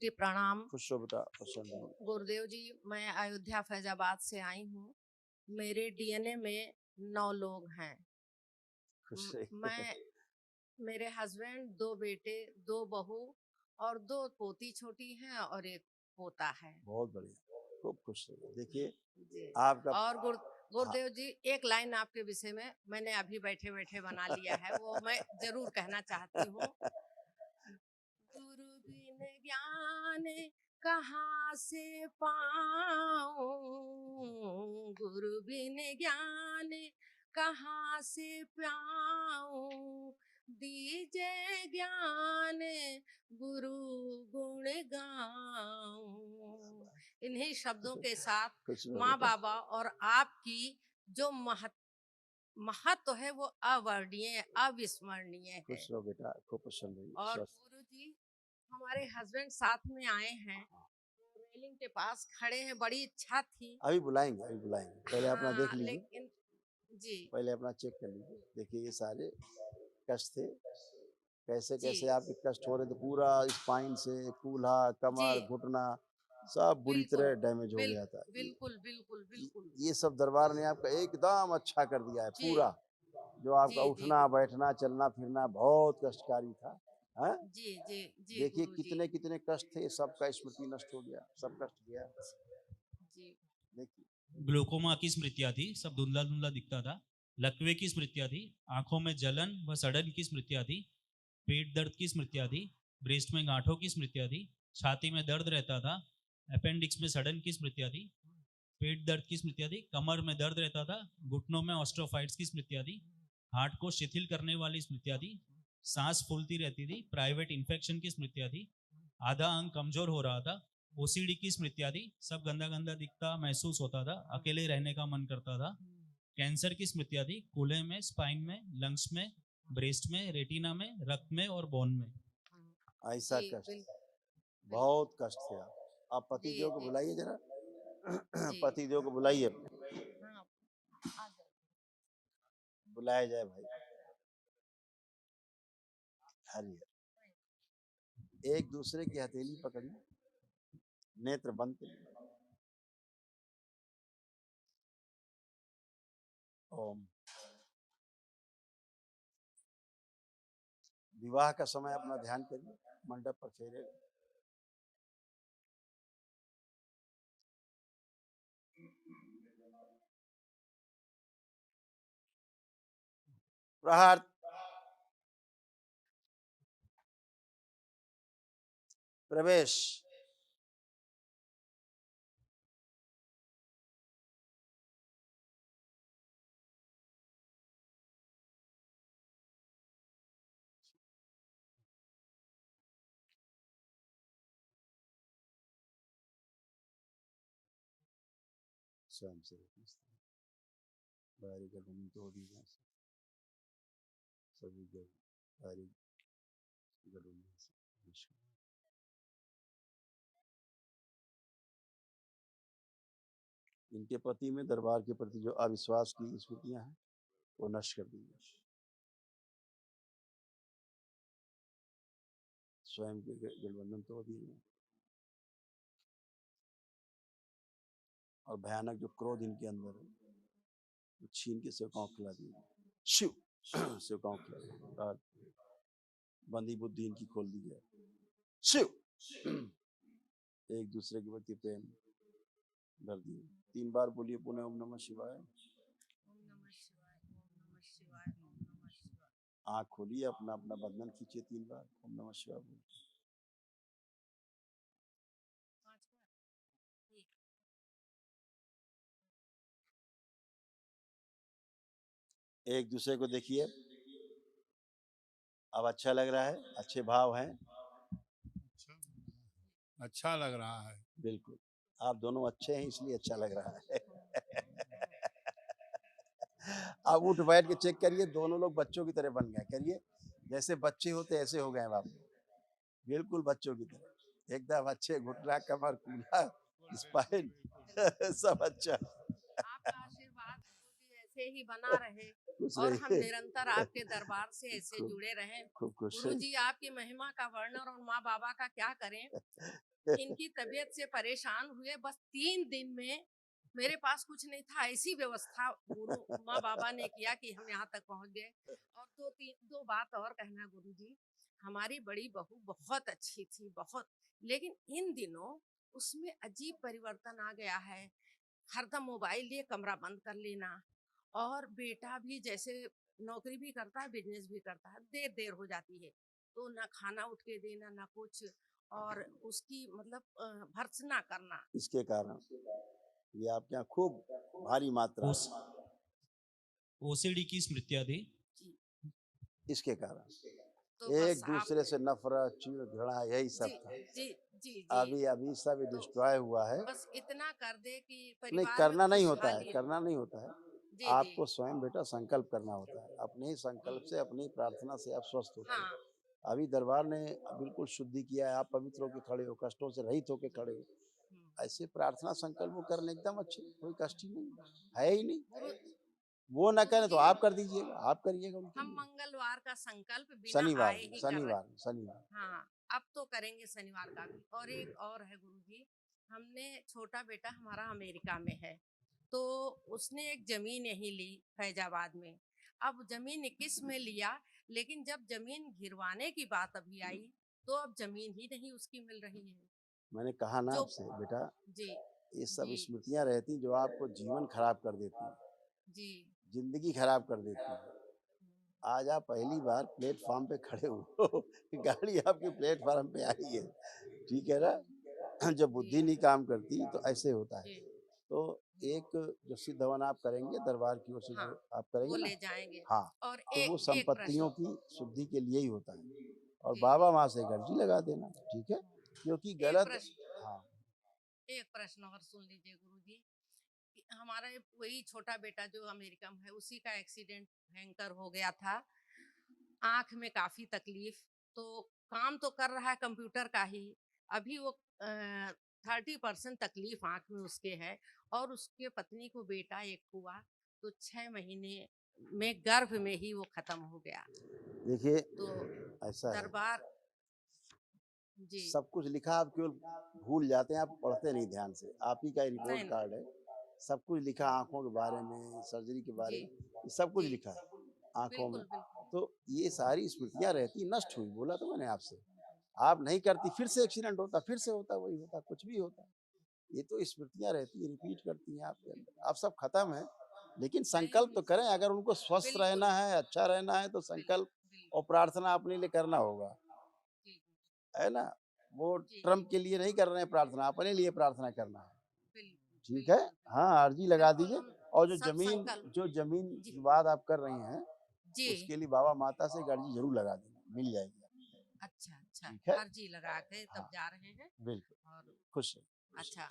जी प्रणाम। खुश हो बेटा, प्रसन्न हो। गुरुदेव जी, मैं अयोध्या फैजाबाद से आई हूँ। मेरे डीएनए में 9 लोग हैं। खुश रहिए। मैं, मेरे हस्बैंड, 2 बेटे, 2 बहू और 2 पोती छोटी हैं और 1 पोता है। बहुत बढ़िया, खूब खुश रहिए। देखिए जी। आपका और हाँ, गुरुदेव जी, एक लाइन आपके विषय में मैंने अभी बैठे बैठे बना लिया है, वो मैं जरूर कहना चाहती हूँ। गुरु बिन ज्ञान कहाँ से पाऊं, गुरु बिन ज्ञान कहाँ से पाऊं, दीजे ज्ञान गुरु गुण गाऊं। इन्हीं शब्दों के साथ खुश रहो माँ बेटा, बाबा और आपकी जो महत्व है वो अवर्णीय, अविस्मरणीय है। खुश रहो बेटा, खूब प्रसन्न रहिए, और स्वस्थ। गुरु जी, हमारे हस्बैंड साथ में आए हैं, रेलिंग के पास खड़े हैं, बड़ी इच्छा थी। अभी बुलाएंगे, अभी बुलाएंगे। पहले अपना देख हाँ, लीजिए, लेकिन जी पहले अपना चेक कर लीजिए। देखिए ये सारे कष्ट थे, कैसे जी कैसे आपके कष्ट हो रहे थे। पूरा स्पाइन से कूल्हा, जी, कमर, घुटना सब बुरी बिल्कुल तरह डैमेज हो गया था। बिल्कुल बिल्कुल बिल्कुल। ये सब दरबार ने आपका एकदम अच्छा कर दिया है जी पूरा। जो जी आपका जी उठना बैठना चलना फिरना बहुत कष्टकारी था। हैं? जी जी जी देखिए गुरु जी। कितने कितने कष्ट थे, सबका स्मृति नष्ट हो गया, सब कष्ट गया। जी देखिए ग्लोकोमा की स्मृतियां थी, सब धुंधला धुंधला दिखता था। लकवे की स्मृतियां थी, आंखों में जलन व सड़न की स्मृतियां थी, पेट दर्द की स्मृतियां थी, ब्रेस्ट में गांठों की स्मृतियां थी, छाती में दर्द रहता था, अपेंडिक्स में सड़न की स्मृतियां थी, पेट दर्द की स्मृतियां थी, कमर में दर्द रहता था, घुटनों में ऑस्ट्रोफाइट्स की स्मृतियां थी, हार्ट को शिथिल करने वाली स्मृतियां थी, सांस फूलती रहती थी, प्राइवेट इन्फेक्शन की स्मृतियां थी, आधा अंग कमजोर हो रहा था, ओसीडी की स्मृतियां थी, सब गंदा गंदा दिखता महसूस होता था, अकेले रहने का मन करता था, कैंसर की स्मृतियां थी, कूल्हे में, स्पाइन में, लंग्स में, ब्रेस्ट में, रेटिना में, रक्त में और बोन में। ऐसा जी कष्ट, बिल्कुल। बहुत कष्ट थे। आप जी पतिदेव को जी बुलाइए जरा। जी। पतिदेव को बुलाइए अपने, हाँ, आ जाओ। बुलाया जाए भाई। हरियर एक दूसरे की हथेली पकड़ी, नेत्र बंद करिए। ओम। विवाह का समय अपना ध्यान करिए, मंडप पर फेरे। प्रहार। प्रवेश। स्वयं से बाहरी गर्दन तोड़ दीजिए, सभी बाहरी गर्दन से नमस्कार। इनके पति में दरबार के प्रति जो अविश्वास की स्मृतियां हैं वो नष्ट कर दीजिए। स्वयं के गठबंधन तोड़ दीजिए और भयानक जो क्रोध इनके अंदर है वो छीन के सेवकाओं को खिला दीजिए। शिव सेवकाओं को खिला दीजिए और बंदी बुद्धि इनकी खोल दी जाए। शिव एक दूसरे के प्रति प्रेम भर दिए। 3 बार बोलिए पुनः ओम नमः शिवाय। ओम नमः शिवाय, ओम नमः शिवाय, ओम नमः शिवाय। आँख खोलिए, अपना अपना बंधन खींचिए 3 बार ओम नमः शिवाय बोलिए। 5 बार। ठीक। एक दूसरे को देखिए, अब अच्छा लग रहा है, अच्छे भाव हैं। अच्छा लग रहा है। बिल्कुल, आप दोनों अच्छे हैं इसलिए अच्छा लग रहा है। आप उठ बैठ के चेक करिए, दोनों लोग बच्चों की तरह बन गए। करिए, जैसे बच्चे होते ऐसे हो गए हैं आप, बिल्कुल बच्चों की तरह, एकदम अच्छे। घुटना, कमर, कूल्हा, स्पाइन सब अच्छा। आपका आशीर्वाद गुरुजी ऐसे ही बना रहे खुश और हम रहिए, निरंतर आपके दरबार से ऐसे खूब जुड़े रहें। खूब खुश रहिए। गुरुजी, आपकी महिमा का वर्णन और माँ बाबा का क्या करें। इनकी तबीयत से परेशान हुए, बस 3 दिन में मेरे पास कुछ नहीं था, ऐसी व्यवस्था गुरु माँ बाबा ने किया कि हम यहाँ तक पहुँच गए। और दो बात और कहना गुरुजी, हमारी बड़ी बहू बहुत अच्छी थी, बहुत, लेकिन इन दिनों उसमें अजीब परिवर्तन आ गया है। हरदम मोबाइल लिए कमरा बंद कर लेना, और बेटा भी जैसे नौकरी भी करता है, बिजनेस भी करता है, देर देर हो जाती है तो ना खाना उठ के देना ना कुछ, और उसकी मतलब भर्त्सना करना। इसके कारण ये आपके यहाँ खूब भारी मात्रा ओस ओसीडी की स्मृतियां थी। जी, इसके कारण तो एक बस आप दूसरे से नफरत, चिढ़, घृणा यही जी सब था। जी जी जी, अभी सब तो डिस्ट्रॉय हुआ है। बस इतना कर दे कि नहीं, परिवार में करना नहीं होता है, खुशहाली। करना नहीं होता है। जी जी, आपको स्वयं बेटा संकल्प करना होता है। अपने ही संकल्प से, अपनी प्रार्थना से आप स्वस्थ होते हाँ, हो। अभी दरबार ने बिल्कुल शुद्धि किया है, आप पवित्र होकर खड़े हो, कष्टों से रहित होकर खड़े हो। ऐसे प्रार्थना संकल्प वो करने एकदम अच्छे, कोई कष्ट ही नहीं है ही नहीं। गुरु वो ना गुरु करें तो जी, आप कर दीजिएगा, आप करिएगा उनके हम लिए। मंगलवार का संकल्प बिना शनिवार आए में, ही कर रहे। शनिवार में, शनिवार। हाँ, अब तो करेंगे शनिवार का भी। और एक और है गुरुजी, हमने, छोटा बेटा हमारा अमेरिका में है, तो उसने एक जमीन यहीं ली फैजाबाद में। अब जमीन 21 में लिया, लेकिन जब जमीन घिरवाने की बात अभी आई तो अब जमीन ही नहीं उसकी मिल रही है। मैंने कहा ना जो आपसे बेटा, जी ये सब जी स्मृतियां रहती जो आपको जीवन खराब कर देती हैं, जी, जिंदगी खराब कर देती हैं। आज आप पहली बार प्लेटफॉर्म पे खड़े हो गाड़ी आपकी प्लेटफॉर्म पे आई है, ठीक है ना। जब जी बुद्धि नहीं काम करती तो ऐसे होता है। जी, तो एक जो सिद्ध हवन आप करेंगे दरबार की ओर से, हाँ, जो आप वो करेंगे ना, ले जाएंगे। हाँ, और तो वो एक एक संपत्तियों प्रश्न, की शुद्धि के लिए ही होता है। और जी बाबा जी, वहां से गर्जी लगा देना, ठीक है, क्योंकि एक गलत। प्रश्न, हाँ, एक प्रश्न और सुन लीजिए गुरुजी, कि हमारा वही छोटा बेटा जो अमेरिका में है, उसी का एक्सीडेंट भयंकर हो गया था। आंख में काफी तकलीफ, तो काम तो कर रहा है कंप्यूटर का ही, अभी वो 30% तकलीफ आंख में उसके है। और उसके पत्नी को बेटा एक हुआ, तो 6 महीने में गर्भ में ही वो खत्म हो गया। देखिए तो ऐसा है, दरबार, जी, सब कुछ लिखा, आप केवल भूल जाते हैं, आप पढ़ते नहीं ध्यान से। आप ही का नहीं रिपोर्ट नहीं, कार्ड है, सब कुछ लिखा, आंखों के बारे में, सर्जरी के बारे जी में, ये सब कुछ जी, लिखा है आंखों में। बिल्कुल बिल्कुल, तो ये सारी स्मृतियां रहती, नष्ट हुई, बोला तो मैंने आपसे। आप नहीं करती, फिर से एक्सीडेंट होता, फिर से होता, वही होता, कुछ भी होता। ये तो स्मृतियां रहती है, रिपीट करती हैं आपके अंदर। अब सब खत्म है, लेकिन नहीं संकल्प तो नहीं, करें। अगर उनको स्वस्थ बिल्कुल रहना है, अच्छा रहना है, तो संकल्प बिल्कुल और प्रार्थना अपने लिए करना होगा, जी है ना। वो जी जी, ट्रम्प के लिए नहीं कर रहे हैं प्रार्थना, अपने लिए प्रार्थना करना है, बिल्कुल ठीक है। बिल्कुल हाँ, बिल्कुल, अर्जी लगा बिल्कुल दीजिए। हम और सब संकल्प, जो जमीन जी की बात आप कर रही हैं, जी, उसके लिए बाबा माता से एक अर्जी जरूर लगा देना, मिल जाएगी आपको, अच्छा अच्छा, ठीक है। अर्जी लगा के तब हाँ, जा रहे हैं। बिल्कुल, और खुश रहिए, खुश रहिए। अच्छा।